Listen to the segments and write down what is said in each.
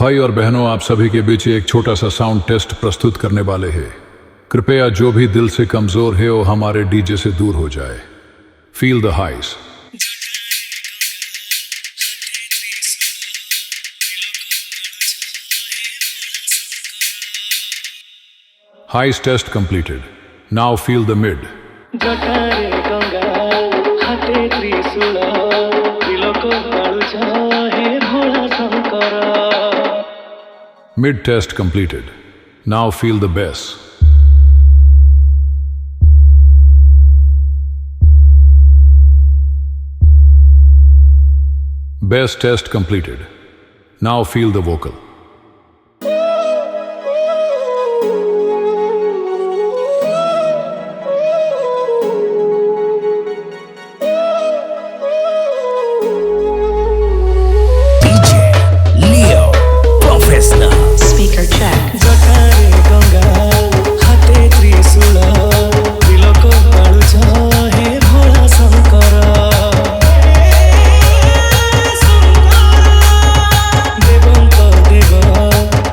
भाई और बहनों, आप सभी के बीच एक छोटा सा साउंड टेस्ट प्रस्तुत करने वाले हैं। कृपया जो भी दिल से कमजोर है वो हमारे डीजे से दूर हो जाए। Feel the highs. Highs test completed. Now feel the mid. जटारे गंगा हाथे त्रिशूल त्रिलोक काळुचा हे भोळा Shankar. Mid test completed. Now feel the bass. Bass test completed. Now feel the vocal. Speaker check. जटारे Ganga हाथे त्रिशूल त्रिलोक काळुचा हे भोळा शंकर। देवंत देव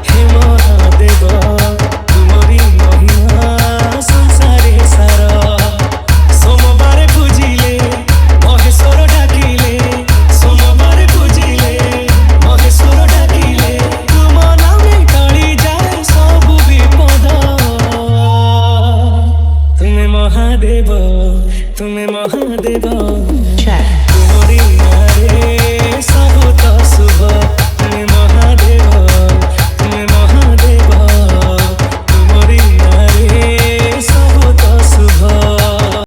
हे महादेव तुमरी महिमा संसारे सारा। सोमवारे पूजिले महेश्वर डाकिले, सोमवारे पूजिले महेश्वर डाकिले। तुम नामे टळी जाए सबु विपद। तुम्हें महादेव, तुम्हें महादेव। Check.